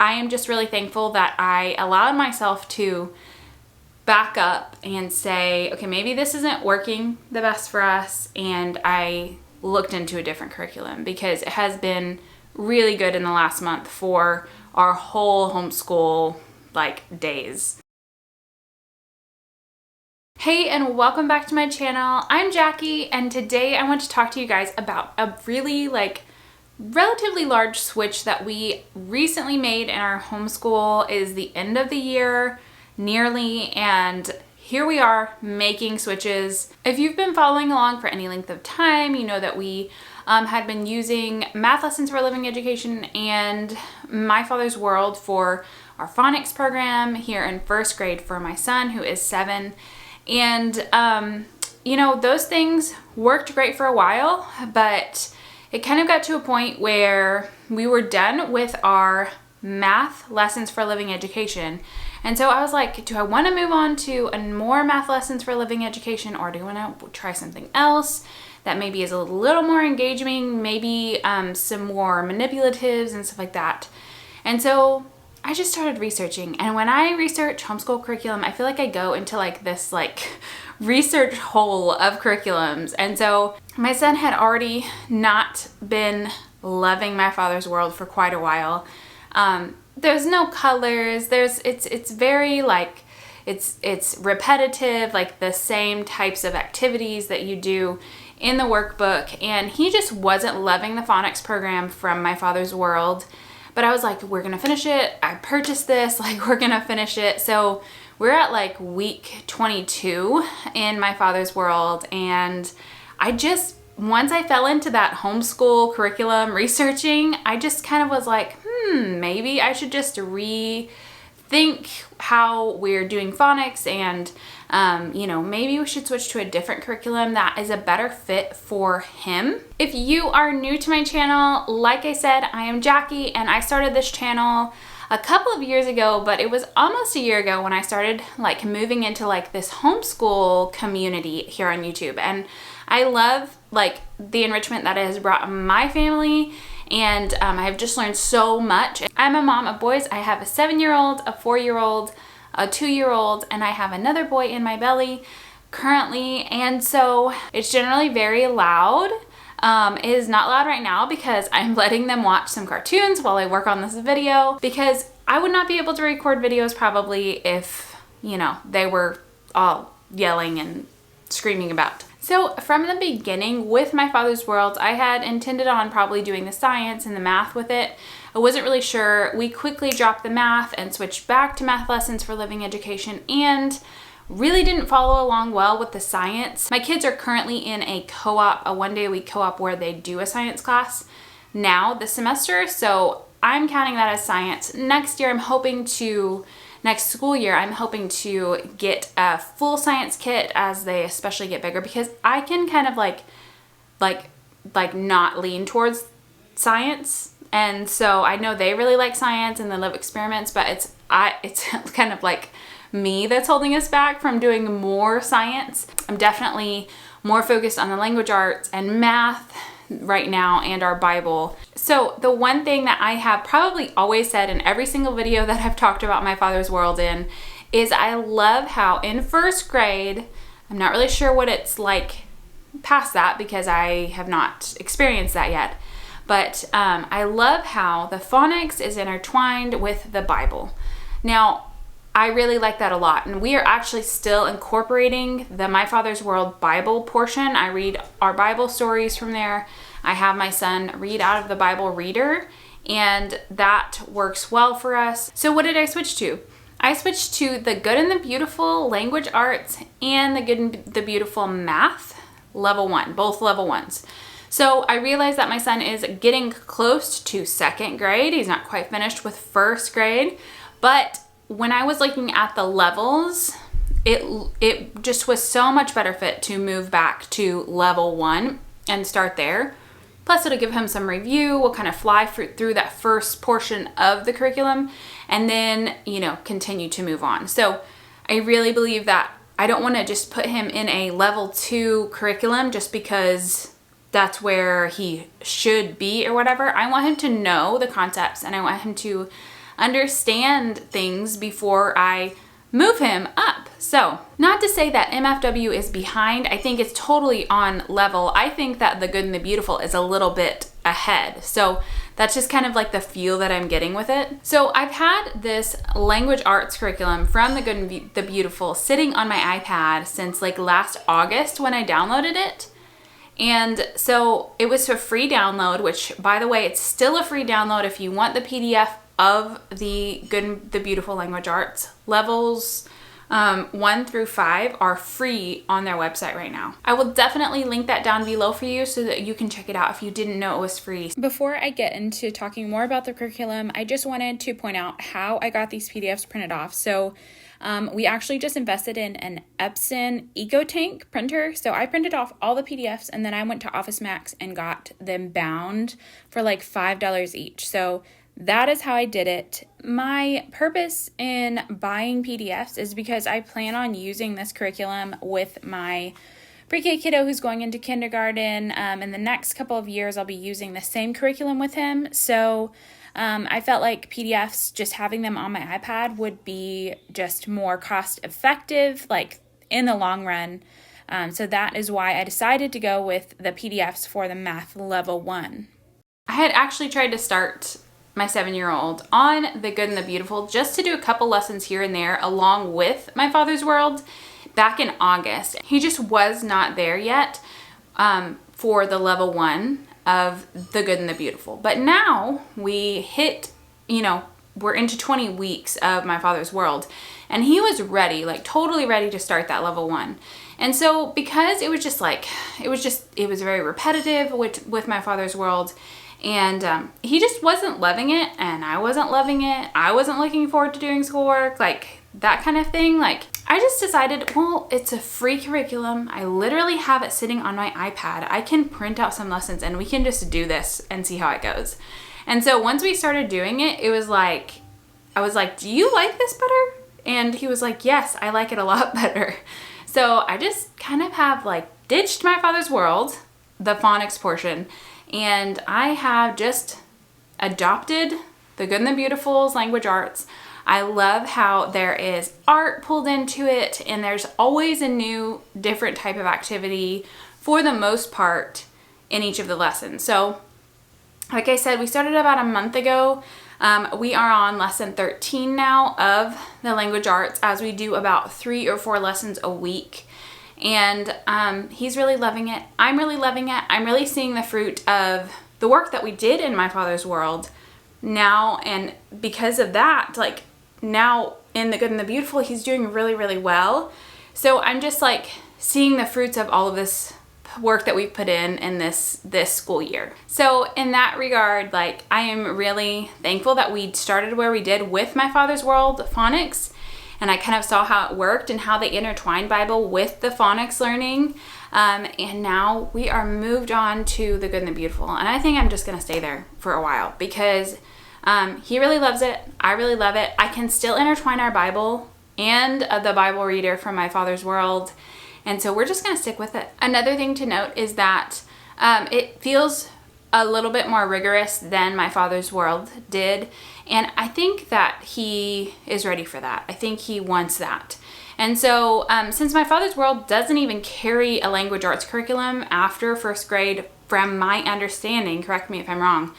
I am just really thankful that I allowed myself to back up and say, okay, maybe this isn't working the best for us, and I looked into a different curriculum, because it has been really good in the last month for our whole homeschool days. Hey, and welcome back to my channel. I'm Jackie, and today I want to talk to you guys about a really relatively large switch that we recently made in our homeschool. It is the end of the year nearly, and here we are making switches. If you've been following along for any length of time, you know that we had been using Math Lessons for a Living Education and My Father's World for our phonics program here in first grade for my son, who is 7. And you know, those things worked great for a while, but it kind of got to a point where we were done with our Math Lessons for a Living Education. And so I was like, do I want to move on to more Math Lessons for a Living Education, or do I want to try something else that maybe is a little more engaging, maybe some more manipulatives and stuff like that? And so I just started researching, and when I research homeschool curriculum, I feel like I go into this research hole of curriculums. And so my son had already not been loving My Father's World for quite a while. There's no colors. It's very it's repetitive, the same types of activities that you do in the workbook, and he just wasn't loving the phonics program from My Father's World. But I was like, we're gonna finish it. I purchased this, we're gonna finish it. So we're at week 22 in My Father's World, and once I fell into that homeschool curriculum researching, I just kind of was like, maybe I should just rethink how we're doing phonics, and maybe we should switch to a different curriculum that is a better fit for him. If you are new to my channel, like I said, I am Jackie, and I started this channel a couple of years ago, but it was almost a year ago when I started moving into this homeschool community here on YouTube. And I love the enrichment that it has brought my family, and I have just learned so much. I'm a mom of boys. I have a 7-year-old, a 4-year-old, a 2-year-old, and I have another boy in my belly currently. And so it's generally very loud. It is not loud right now because I'm letting them watch some cartoons while I work on this video, because I would not be able to record videos probably if, they were all yelling and screaming about. So from the beginning with My Father's World, I had intended on probably doing the science and the math with it. I wasn't really sure. We quickly dropped the math and switched back to Math Lessons for Living Education, and really didn't follow along well with the science. My kids are currently in a co-op, a one-day-a-week co-op where they do a science class now this semester, so I'm counting that as science. Next school year, I'm hoping to get a full science kit as they especially get bigger, because I can kind of not lean towards science. And so I know they really like science and they love experiments, but it's kind of me that's holding us back from doing more science. I'm definitely more focused on the language arts and math right now, and our Bible. So the one thing that I have probably always said in every single video that I've talked about My Father's World in is I love how in first grade, I'm not really sure what it's like past that because I have not experienced that yet, but I love how the phonics is intertwined with the Bible. Now, I really like that a lot, and we are actually still incorporating the My Father's World Bible portion. I read our Bible stories from there. I have my son read out of the Bible reader, and that works well for us. So what did I switch to? I switched to the Good and the Beautiful Language Arts and the Good and the Beautiful Math Level 1, both level 1s. So I realized that my son is getting close to second grade. He's not quite finished with first grade, but when I was looking at the levels, it just was so much better fit to move back to level 1 and start there. Plus it'll give him some review. We'll kind of fly through that first portion of the curriculum and then, continue to move on. So I really believe that I don't want to just put him in a level 2 curriculum just because that's where he should be or whatever. I want him to know the concepts, and I want him to understand things before I move him up. So, not to say that MFW is behind. I think it's totally on level. I think that The Good and the Beautiful is a little bit ahead. So that's just kind of like the feel that I'm getting with it. So I've had this language arts curriculum from The Good and the Beautiful sitting on my iPad since like last August when I downloaded it. And so it was a free download, which by the way, it's still a free download if you want the PDF of the Good and the Beautiful Language Arts levels. 1 through 5 are free on their website right now. I will definitely link that down below for you so that you can check it out if you didn't know it was free. Before I get into talking more about the curriculum, I just wanted to point out how I got these PDFs printed off. So we actually just invested in an Epson EcoTank printer. So I printed off all the PDFs and then I went to Office Max and got them bound for like $5 each. So that is how I did it. My purpose in buying PDFs is because I plan on using this curriculum with my pre-K kiddo who's going into kindergarten. In the next couple of years, I'll be using the same curriculum with him. So I felt like PDFs, just having them on my iPad would be just more cost effective, like in the long run. So that is why I decided to go with the PDFs for the Math Level 1. I had actually tried to start my 7-year-old on The Good and the Beautiful just to do a couple lessons here and there along with My Father's World back in August. He just was not there yet for the level 1 of The Good and the Beautiful. But now we hit, we're into 20 weeks of My Father's World and he was ready, like totally ready to start that level 1. And so because it was very repetitive with My Father's World, and he just wasn't loving it, and I wasn't loving it. I wasn't looking forward to doing schoolwork, like that kind of thing. Like I just decided, well, it's a free curriculum. I literally have it sitting on my iPad. I can print out some lessons and we can just do this and see how it goes. And so once we started doing it, it was like, I was like, do you like this better? And he was like, yes, I like it a lot better. So I just kind of have like ditched My Father's World, the phonics portion, and I have just adopted The Good and the Beautiful's language arts. I love how there is art pulled into it and there's always a new different type of activity for the most part in each of the lessons. So like I said, we started about a month ago. We are on lesson 13 now of the language arts as we do about 3 or 4 lessons a week. And he's really loving it. I'm really loving it. I'm really seeing the fruit of the work that we did in My Father's World now. And because of that, like now in The Good and the Beautiful, he's doing really, really well. So I'm just like seeing the fruits of all of this work that we've put in this school year. So in that regard, like I am really thankful that we started where we did with My Father's World phonics. And I kind of saw how it worked and how they intertwined Bible with the phonics learning. And now we are moved on to The Good and the Beautiful. And I think I'm just going to stay there for a while because he really loves it. I really love it. I can still intertwine our Bible and the Bible reader from My Father's World. And so we're just going to stick with it. Another thing to note is that it feels a little bit more rigorous than My Father's World did. And I think that he is ready for that. I think he wants that. And so since My Father's World doesn't even carry a language arts curriculum after first grade, from my understanding, correct me if I'm wrong,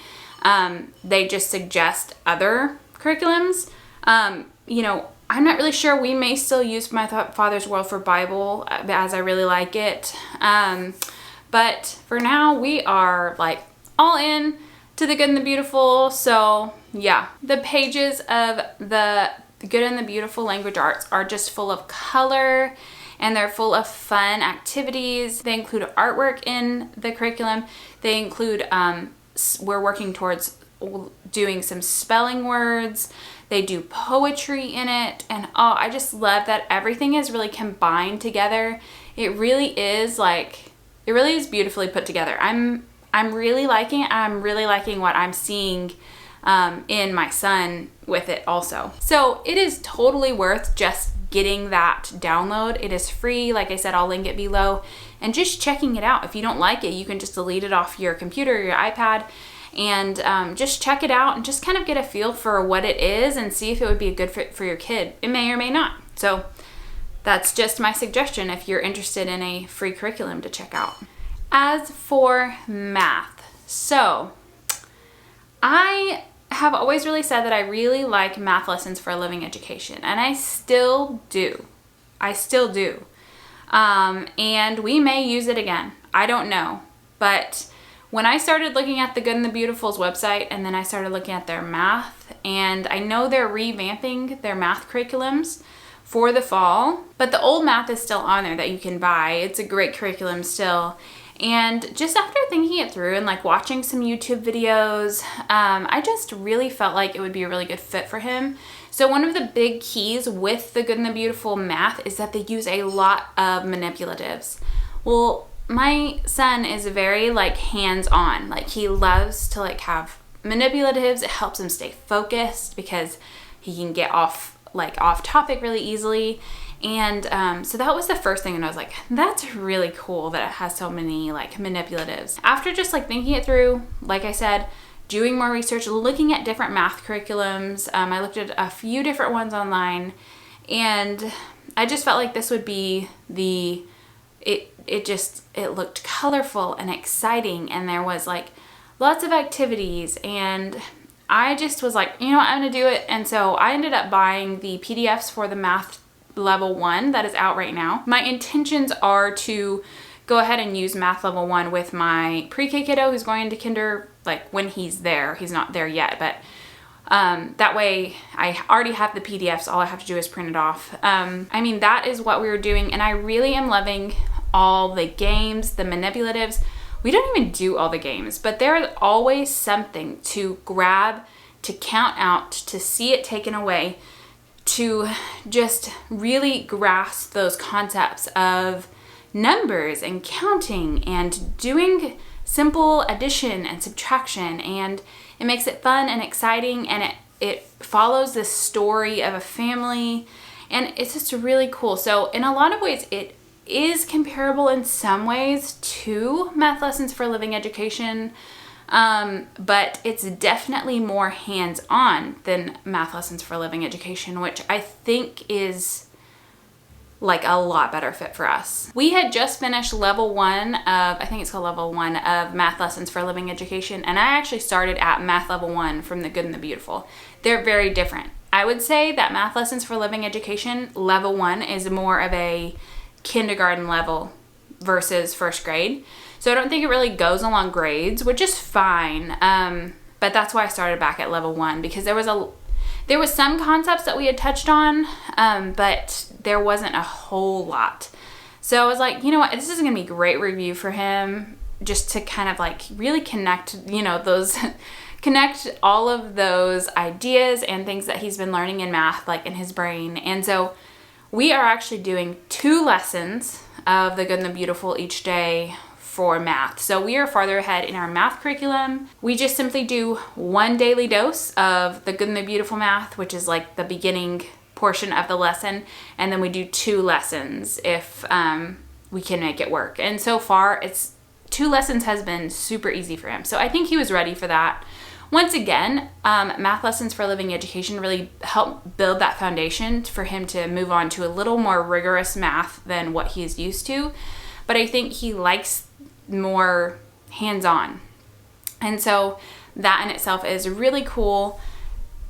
they just suggest other curriculums. I'm not really sure. We may still use My Father's World for Bible as I really like it. But for now, we are like all in to The Good and the Beautiful. So yeah, the pages of the Good and the Beautiful language arts are just full of color and they're full of fun activities. They include artwork in the curriculum. They include, we're working towards doing some spelling words. They do poetry in it. And oh, I just love that everything is really combined together. It really is beautifully put together. I'm really liking it. I'm really liking what I'm seeing in my son with it also. So it is totally worth just getting that download. It is free. Like I said, I'll link it below and just checking it out. If you don't like it, you can just delete it off your computer or your iPad and just check it out and just kind of get a feel for what it is and see if it would be a good fit for your kid. It may or may not. So that's just my suggestion if you're interested in a free curriculum to check out. As for math, so I have always really said that I really like math lessons for a living education, and I still do. And we may use it again. I don't know. But when I started looking at the Good and the Beautiful's website, and then I started looking at their math, and I know they're revamping their math curriculums for the fall, but the old math is still on there that you can buy. It's a great curriculum still. And just after thinking it through and like watching some YouTube videos, I just really felt like it would be a really good fit for him. So one of the big keys with the Good and the Beautiful math is that they use a lot of manipulatives. Well, my son is very like hands-on. Like he loves to like have manipulatives. It helps him stay focused because he can get off topic really easily. And so that was the first thing, and I was like, that's really cool that it has so many like manipulatives. After just like thinking it through, like I said, doing more research, looking at different math curriculums, I looked at a few different ones online, and I just felt like this would be it looked colorful and exciting, and there was like lots of activities, and I just was like, you know what, I'm gonna do it. And so I ended up buying the PDFs for the Math Level 1 that is out right now. My intentions are to go ahead and use Math Level 1 with my pre-K kiddo who's going into kinder, like when he's there. He's not there yet, but that way I already have the PDFs. All I have to do is print it off. I mean, that is what we were doing, and I really am loving all the games, the manipulatives. We don't even do all the games, but there is always something to grab, to count out, to see it taken away, to just really grasp those concepts of numbers and counting and doing simple addition and subtraction. And it makes it fun and exciting, and it follows the story of a family, and it's just really cool. So in a lot of ways, it is comparable in some ways to Math Lessons for Living Education, but it's definitely more hands-on than Math Lessons for Living Education, which I think is like a lot better fit for us. We had just finished level 1 of, I think it's called level 1 of Math Lessons for Living Education, and I actually started at Math Level 1 from the Good and the Beautiful. They're very different. I would say that Math Lessons for Living Education level 1 is more of a kindergarten level versus first grade. So I don't think it really goes along grades, which is fine. But that's why I started back at level 1, because there was some concepts that we had touched on, but there wasn't a whole lot. So I was like, you know what, this is gonna be a great review for him, just to kind of like really connect, connect all of those ideas and things that he's been learning in math, like in his brain. And so we are actually doing 2 lessons of the Good and the Beautiful each day for math. So we are farther ahead in our math curriculum. We just simply do 1 daily dose of the Good and the Beautiful math, which is like the beginning portion of the lesson, and then we do 2 lessons if we can make it work. And so far, 2 lessons has been super easy for him. So I think he was ready for that. Once again, Math Lessons for Living Education really helped build that foundation for him to move on to a little more rigorous math than what he's used to. But I think he likes more hands-on. And so that in itself is really cool.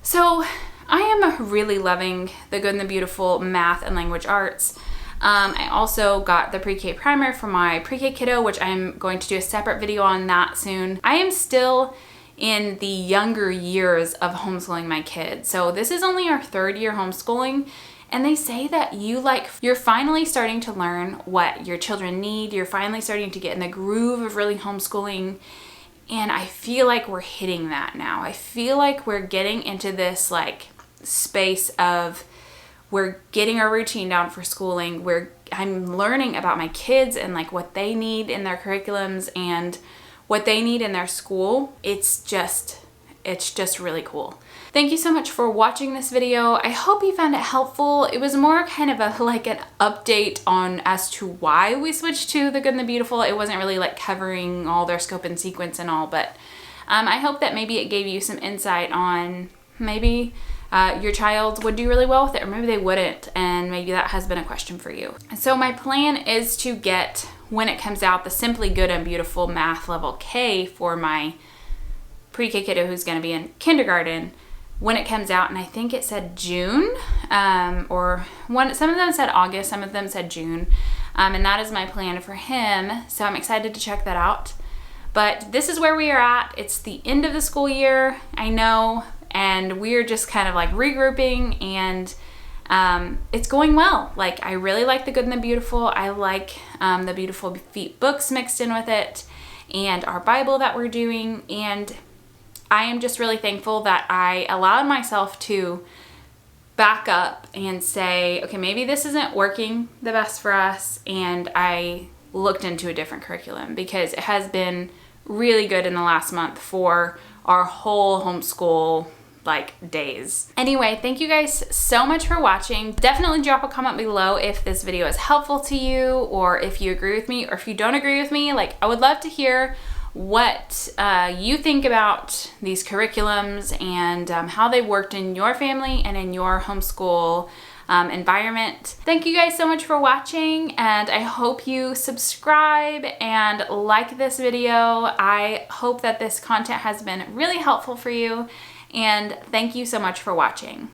So I am really loving the Good and the Beautiful Math and Language Arts. I also got the pre-K primer for my pre-K kiddo, which I'm going to do a separate video on that soon. I am still in the younger years of homeschooling my kids. So this is only our 3rd year homeschooling, and they say that you're finally starting to learn what your children need. You're finally starting to get in the groove of really homeschooling, and I feel like we're hitting that now. I feel like we're getting into this like space of we're getting our routine down for schooling. I'm learning about my kids and like what they need in their curriculums and what they need in their school. It's just really cool. Thank you so much for watching this video. I hope you found it helpful. It was more kind of an update on as to why we switched to the Good and the Beautiful. It wasn't really like covering all their scope and sequence and all, but I hope that maybe it gave you some insight on maybe your child would do really well with it, or maybe they wouldn't, and maybe that has been a question for you. So my plan is to get, when it comes out, the Simply Good and Beautiful Math Level K for my pre-K kiddo who's going to be in kindergarten when it comes out, and I think it said June, or some of them said August, some of them said June, and that is my plan for him, so I'm excited to check that out. But this is where we are at. It's the end of the school year, I know, and we're just kind of like regrouping, and it's going well. Like, I really like the Good and the Beautiful. I like the Beautiful Feet books mixed in with it, and our Bible that we're doing, and I am just really thankful that I allowed myself to back up and say, okay, maybe this isn't working the best for us, and I looked into a different curriculum, because it has been really good in the last month for our whole homeschool days. Anyway, thank you guys so much for watching. Definitely drop a comment below if this video is helpful to you, or if you agree with me, or if you don't agree with me. I would love to hear what you think about these curriculums, and how they worked in your family and in your homeschool environment. Thank you guys so much for watching, and I hope you subscribe and like this video. I hope that this content has been really helpful for you, and thank you so much for watching.